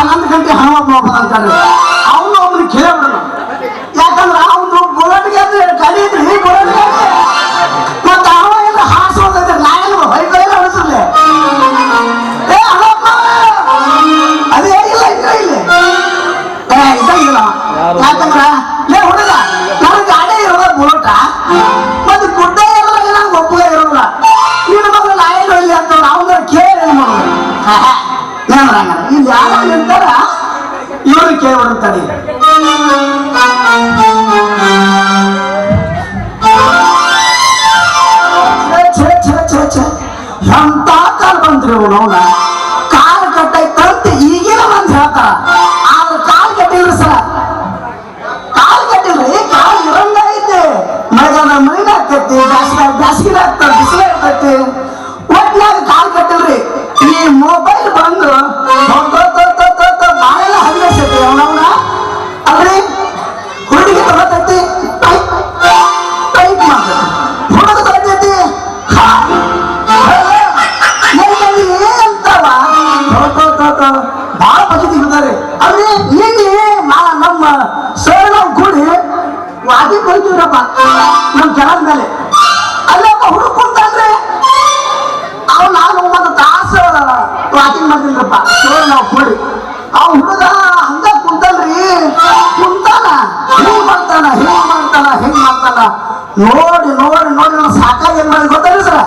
ನಮ್ಮ ಗಂಟೆ ಹನುಮಪ್ಪ ಅಂತಾರೆ ಅವನು ಒಬ್ರು ಕೇಳ್ಬಿಡೋಣ ಯಾಕಂದ್ರೆ ಅವನು ಬುಲೆಟ್ಗೆ ಅಂದ್ರೆ ಗಾಡಿ ಐತ್ರಿ ಬುಲೆಟ್ಗೆ ಮತ್ತೆ ಅವ ಎಲ್ಲ ಹಾಸೋದೈತೆ ನಾಯಲ್ಲ ಹೊಯ್ಕೊಳ್ಳಿ ಹೊಡಿಸಲೇ ಏ ಹನುಮಪ್ಪ ಅದೇ ಇಲ್ಲ ಇಲ್ಲ ಇಲ್ಲಿ ಇದಾಗಿಲ್ಲ ಯಾಕಂದ್ರ ಲೇ ಹುಡುಗ ನನ್ನ ಗಾಡಿ ಇರೋದ ಬುಲೆಟ ಮತ್ತೆ ಗುಡ್ಡ ಇರೋದ್ರಾಗ ನಂಗೆ ಒಪ್ಪಿಗೆ ಇರೋಲ್ಲ ನಿನ್ನ ಮಗ ನಾಯಲ್ಲ ಇಲ್ಲಿ ಅಂತ ಅವನ ಕೇಳಿ ಏನು ಮಾಡೋದು ಇಲ್ಲಿ ಯಾರ ನಿಂತಾರ ಇವರು ಕೇಳ್ಬಿಡ್ತಾರೆ ಎಂತ ಕಾಲ್ ಬಂದ್ರಿ ಅವನ ಕಾಲ್ ಕಟ್ಟೈತಂತ ಈಗಿನ ಮಂದಿ ಹೇಳ್ತಾರ ಆದ್ರೆ ಕಾಲ್ ಕಟ್ಟಿಲ್ರಿ ಸರ ಕಾಲ್ ಕಟ್ಟಿಲ್ರಿ ಕಾಲ್ ಇರಂಗ ಐತೆ ಮಳೆಗಾಲ ಮಳಿನ ಆಗ್ತೈತಿ ಬ್ಯಾಸಿಗೆ ಆಗ್ತದೆ ಬಿಸಿಲು ಆಗ್ತೈತಿ ಒಟ್ನಾಗ ಕಾಲ್ ಕಟ್ಟಿಲ್ರಿ ಈ ಮೊಬೈಲ್ ಬಂದು ಬಾಳೆಲ್ಲ ಹರಿಸೈತಿ ಅವನವನ ಅದ್ರಿ ಹುಡುಗಿ ತಗೋತೈತಿ ಟೈಪ್ ಮಾಡ್ತೈತಿ ಹುಡುಗ ತಗೋತೈತಿ ಅಂತವ ಬಹಳ ಪದ್ಧತಿ ಇರ್ತಾರೆ ಅದ್ರಿ ಇಲ್ಲಿ ನಮ್ಮ ಸರ್ ನಾವು ಕೂಡಿ ವಾದಿ ಕೊಯ್ತೀವ್ರಪ್ಪ ನಮ್ ಕೆಳದ ಮೇಲೆ ಅಲ್ಲಪ್ಪ ಹುಡುಗ ಕುಂತಂದ್ರೆ ಅವ್ ನಾನು ಒಂದು ತಾಸು ವಾಕಿಂಗ್ ಮಾಡ್ತೀನಿರಪ್ಪ ಸರ್ ನಾವು ಕೂಡಿ ಅವ್ ಹುಡುಗ ಹಂಗ ಕುಂತಲ್ರಿ ಕುಂತಾನ ಹಿಂಗ್ ಮಾಡ್ತಾನ ಹಿಂಗ್ ಮಾಡ್ತಾನ ನೋಡಿ ನೋಡಿ ನೋಡಿ ನಾವು ಸಾಕಾಗಿ ಏನ್ ಮಾಡಿ ಗೊತ್ತಲ್ಲ ಸರ್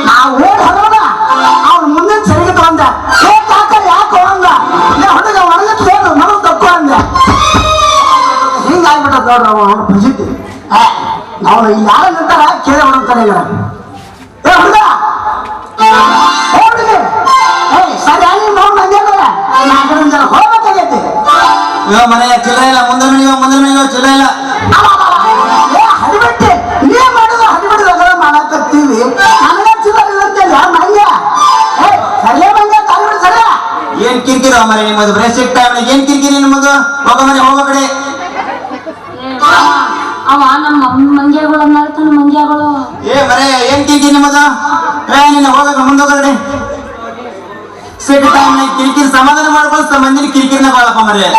ನಾವು ಓಡಿ ಹರೋಣ ಅವ್ನ ಮುಂದಿನ ಸರಿಗೆ ತಗೊಂಡ ಯಾಕೆ ಅಂದ ಹುಡುಗ ಹೊರಗೆ ತಗೊಂಡು ಮನ ತಪ್ಪು ಅಂದ ಹಿಂಗಾಗ್ಬಿಟ್ಟ ನೋಡ್ರಿ ಅವನು ಪ್ರಸಿದ್ಧಿ ನಾವು ಇಲ್ಲಿ ಯಾರ ನಿಂತಾರ ಕೇಳಿ ಹೊಡಂತಾನೆ ಈಗ ಏ ಹುಡುಗ ಹುಡುಗಿ ಸರಿ ಅಲ್ಲಿ ನೋಡಿ ಬಂದಿಲ್ಲ ನಾಲ್ಕು ಜನ ಹೋಗ್ಬೇಕಾಗೈತಿ ಇವ ಮನೆ ಚಿಲ್ಲರೆ ಇಲ್ಲ ಮುಂದೆ ಮನೆ ಚಿಲ್ಲರೆ ಇಲ್ಲ ಹರಿಬಿಟ್ಟೆ ನೀ ಮಾಡೋದು ಹರಿಬಿಡೋದ ಮಾಡಕತ್ತೀವಿ ನನಗೆ ಚಿಲ್ಲರೆ ಇರುತ್ತಲ್ಲ ಮಂಗ್ಯ ಸರಿಯ ಮಂಗ್ಯ ತಾಳ್ಬಿಡ ಸರ ಏನ್ ಕಿರಿಕಿರಿ ಮನೆ ನಿಮ್ಮದು ಬ್ರೇಸಿಕ್ ಟೈಮ್ ಏನ್ ಕಿರಿಕಿರಿ ನಿಮ್ಮದು ಹೋಗ ಮನೆ ಹೋಗೋ ಕಡೆ ಅವ ನಮ್ಮ ಮಂಗ್ಯಗಳು ಅನ್ನತಾನ ಮಂಗ್ಯಗಳು ಏ ಮರೆ ಏನ್ ಕಿರಿಕಿರಿ ನಿಮ್ಮದು ನಿನ್ನ ಹೋಗ ಮುಂದೆ ಹೋಗೋ ಕಡೆ ಸಿಕ್ಕ ಟೈಮ್ ಕಿರಿಕಿರಿ ಸಮಾಧಾನ ಮಾಡ್ಕೊಳ್ತ ಮಂದಿನ ಕಿರಿಕಿರಿನ ಬಾಳಪ್ಪ ಮರೆ ಎಲ್ಲ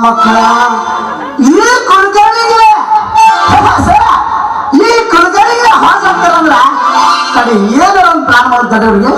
ಮಕ್ಕಳ ಈ ಕುಲಕರ್ಣಿಗೆ ಈ ಕುಲಕರ್ಣಿಗೆ ಹಾಸ್ ಆಗ್ತಾರಂದ್ರ ಕಡೆ ಏನಾರ ಒಂದು ಪ್ಲಾನ್ ಮಾಡ್ತಾರೆ ಅವ್ರಿಗೆ